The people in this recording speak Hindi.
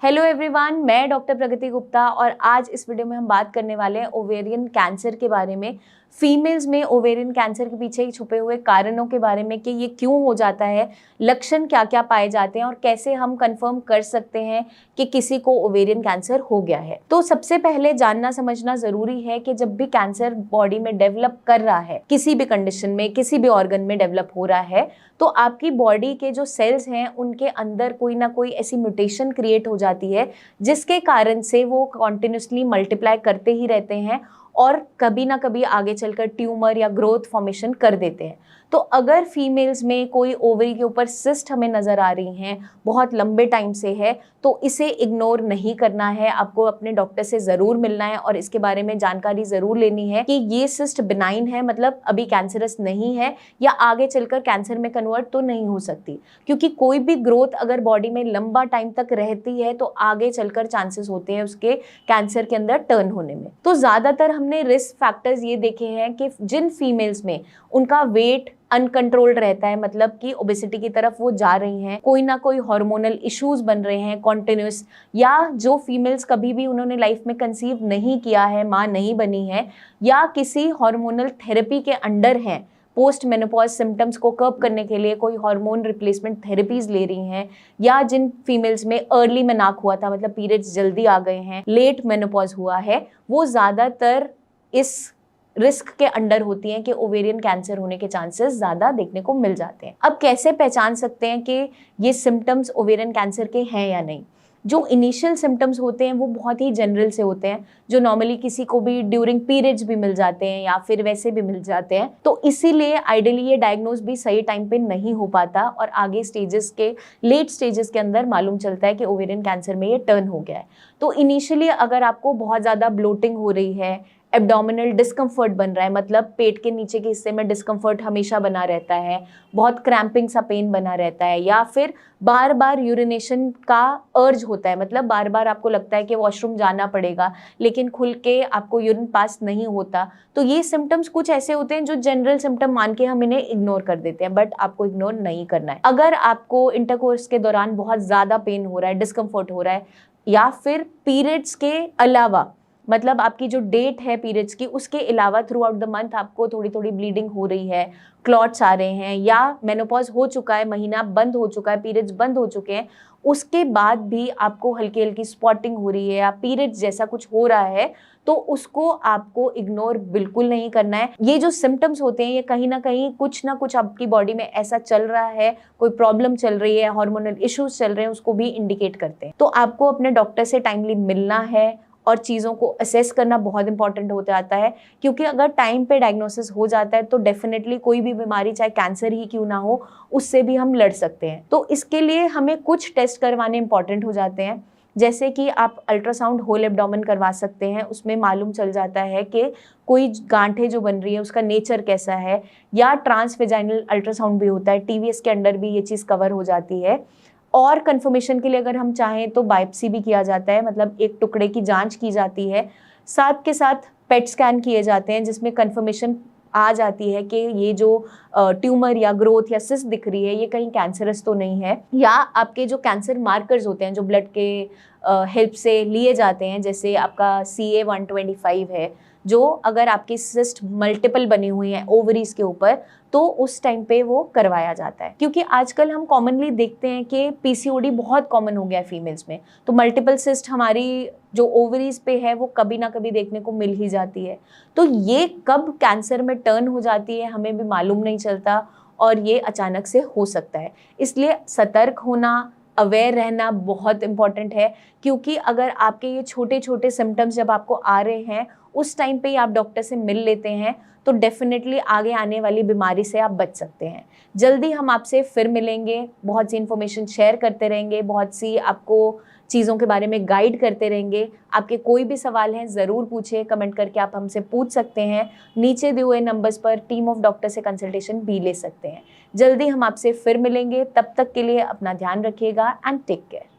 हेलो एवरीवन, मैं डॉक्टर प्रगति गुप्ता और आज इस वीडियो में हम बात करने वाले हैं ओवेरियन कैंसर के बारे में। फीमेल्स में ओवेरियन कैंसर के पीछे छुपे हुए कारणों के बारे में कि ये क्यों हो जाता है, लक्षण क्या क्या पाए जाते हैं और कैसे हम कंफर्म कर सकते हैं कि किसी को ओवेरियन कैंसर हो गया है। तो सबसे पहले जानना समझना जरूरी है कि जब भी कैंसर बॉडी में डेवलप कर रहा है, किसी भी कंडीशन में, किसी भी ऑर्गन में डेवलप हो रहा है, तो आपकी बॉडी के जो सेल्स हैं उनके अंदर कोई ना कोई ऐसी म्यूटेशन क्रिएट हो जाती है जिसके कारण से वो कॉन्टिन्यूसली मल्टीप्लाई करते ही रहते हैं और कभी ना कभी आगे चलकर ट्यूमर या ग्रोथ फॉर्मेशन कर देते हैं। तो अगर फीमेल्स में कोई ओवरी के ऊपर सिस्ट हमें नज़र आ रही हैं, बहुत लंबे टाइम से है, तो इसे इग्नोर नहीं करना है। आपको अपने डॉक्टर से ज़रूर मिलना है और इसके बारे में जानकारी ज़रूर लेनी है कि ये सिस्ट बिनाइन है, मतलब अभी कैंसरस नहीं है या आगे चलकर कैंसर में कन्वर्ट तो नहीं हो सकती। क्योंकि कोई भी ग्रोथ अगर बॉडी में लंबा टाइम तक रहती है तो आगे चलकर चांसेस होते हैं उसके कैंसर के अंदर टर्न होने में। तो ज़्यादातर हमने रिस्क फैक्टर्स ये देखे हैं कि जिन फीमेल्स में उनका वेट अनकंट्रोल्ड रहता है, मतलब कि ओबेसिटी की तरफ वो जा रही हैं, कोई ना कोई हार्मोनल इश्यूज बन रहे हैं कॉन्टिन्यूस, या जो फीमेल्स कभी भी उन्होंने लाइफ में कंसीव नहीं किया है, माँ नहीं बनी है, या किसी हार्मोनल थेरेपी के अंडर हैं, पोस्ट मेनोपॉज सिम्टम्स को कर्ब करने के लिए कोई हार्मोन रिप्लेसमेंट थेरेपीज ले रही हैं, या जिन फीमेल्स में अर्ली मेनार्क हुआ था, मतलब पीरियड्स जल्दी आ गए हैं, लेट मेनोपॉज हुआ है, वो ज़्यादातर इस रिस्क के अंडर होती हैं कि ओवेरियन कैंसर होने के चांसेस ज़्यादा देखने को मिल जाते हैं। अब कैसे पहचान सकते हैं कि ये सिम्टम्स ओवेरियन कैंसर के हैं या नहीं? जो इनिशियल सिम्टम्स होते हैं वो बहुत ही जनरल से होते हैं, जो नॉर्मली किसी को भी ड्यूरिंग पीरियड्स भी मिल जाते हैं या फिर वैसे भी मिल जाते हैं। तो इसीलिए आइडियली ये डायग्नोज भी सही टाइम पे नहीं हो पाता और आगे स्टेजेस के, लेट स्टेजेस के अंदर मालूम चलता है कि ओवेरियन कैंसर में ये टर्न हो गया है। तो इनिशियली अगर आपको बहुत ज़्यादा ब्लोटिंग हो रही है, एब्डोमिनल डिस्कम्फर्ट बन रहा है, मतलब पेट के नीचे के हिस्से में डिस्कम्फर्ट हमेशा बना रहता है, बहुत क्रैम्पिंग सा पेन बना रहता है, या फिर बार बार यूरिनेशन का अर्ज होता है, मतलब बार बार आपको लगता है कि वॉशरूम जाना पड़ेगा लेकिन खुल के आपको यूरिन पास नहीं होता, तो ये सिम्टम्स कुछ ऐसे होते हैं जो जनरल सिम्टम मान के हम इन्हें इग्नोर कर देते हैं, बट आपको इग्नोर नहीं करना है। अगर आपको इंटरकोर्स के दौरान बहुत ज़्यादा पेन हो रहा है, डिस्कम्फर्ट हो रहा है, या फिर पीरियड्स के अलावा, मतलब आपकी जो डेट है पीरियड्स की उसके अलावा थ्रू आउट द मंथ आपको थोड़ी थोड़ी ब्लीडिंग हो रही है, क्लॉट्स आ रहे हैं, या मेनोपॉज हो चुका है, महीना बंद हो चुका है, पीरियड्स बंद हो चुके हैं, उसके बाद भी आपको हल्की हल्की स्पॉटिंग हो रही है या पीरियड्स जैसा कुछ हो रहा है, तो उसको आपको इग्नोर बिल्कुल नहीं करना है। ये जो सिम्टम्स होते हैं ये कहीं ना कुछ आपकी बॉडी में ऐसा चल रहा है, कोई प्रॉब्लम चल रही है, हार्मोनल इश्यूज चल रहे हैं, उसको भी इंडिकेट करते हैं। तो आपको अपने डॉक्टर से टाइमली मिलना है और चीज़ों को असेस करना बहुत इंपॉर्टेंट होता आता है, क्योंकि अगर टाइम पे डायग्नोसिस हो जाता है तो डेफिनेटली कोई भी बीमारी, चाहे कैंसर ही क्यों ना हो, उससे भी हम लड़ सकते हैं। तो इसके लिए हमें कुछ टेस्ट करवाने इंपॉर्टेंट हो जाते हैं, जैसे कि आप अल्ट्रासाउंड होल एब्डोमेन करवा सकते हैं, उसमें मालूम चल जाता है कि कोई गांठें जो बन रही है उसका नेचर कैसा है, या ट्रांसवेजाइनल अल्ट्रासाउंड भी होता है, टीवीएस के अंडर भी ये चीज़ कवर हो जाती है। और कंफर्मेशन के लिए अगर हम चाहें तो बायोप्सी भी किया जाता है, मतलब एक टुकड़े की जांच की जाती है, साथ के साथ पेट स्कैन किए जाते हैं जिसमें कंफर्मेशन आ जाती है कि ये जो ट्यूमर या ग्रोथ या सिस्ट दिख रही है ये कहीं कैंसरस तो नहीं है, या आपके जो कैंसर मार्कर्स होते हैं जो ब्लड के हेल्प से लिए जाते हैं, जैसे आपका CA-125 है, जो अगर आपकी सिस्ट मल्टीपल बनी हुई है ओवरीज के ऊपर तो उस टाइम पे वो करवाया जाता है। क्योंकि आजकल हम कॉमनली देखते हैं कि PCOD बहुत कॉमन हो गया है फीमेल्स में, तो मल्टीपल सिस्ट हमारी जो ओवरीज पे है वो कभी ना कभी देखने को मिल ही जाती है। तो ये कब कैंसर में टर्न हो जाती है हमें भी मालूम नहीं चलता और ये अचानक से हो सकता है। इसलिए सतर्क होना, अवेयर रहना बहुत इंपॉर्टेंट है, क्योंकि अगर आपके ये छोटे छोटे सिम्टम्स जब आपको आ रहे हैं उस टाइम पे ही आप डॉक्टर से मिल लेते हैं तो डेफिनेटली आगे आने वाली बीमारी से आप बच सकते हैं। जल्दी हम आपसे फिर मिलेंगे, बहुत सी इन्फॉर्मेशन शेयर करते रहेंगे, बहुत सी आपको चीज़ों के बारे में गाइड करते रहेंगे। आपके कोई भी सवाल हैं ज़रूर पूछिए, कमेंट करके आप हमसे पूछ सकते हैं। नीचे दिए हुए नंबर्स पर टीम ऑफ डॉक्टर से कंसल्टेशन भी ले सकते हैं। जल्दी हम आपसे फिर मिलेंगे, तब तक के लिए अपना ध्यान रखिएगा एंड टेक केयर।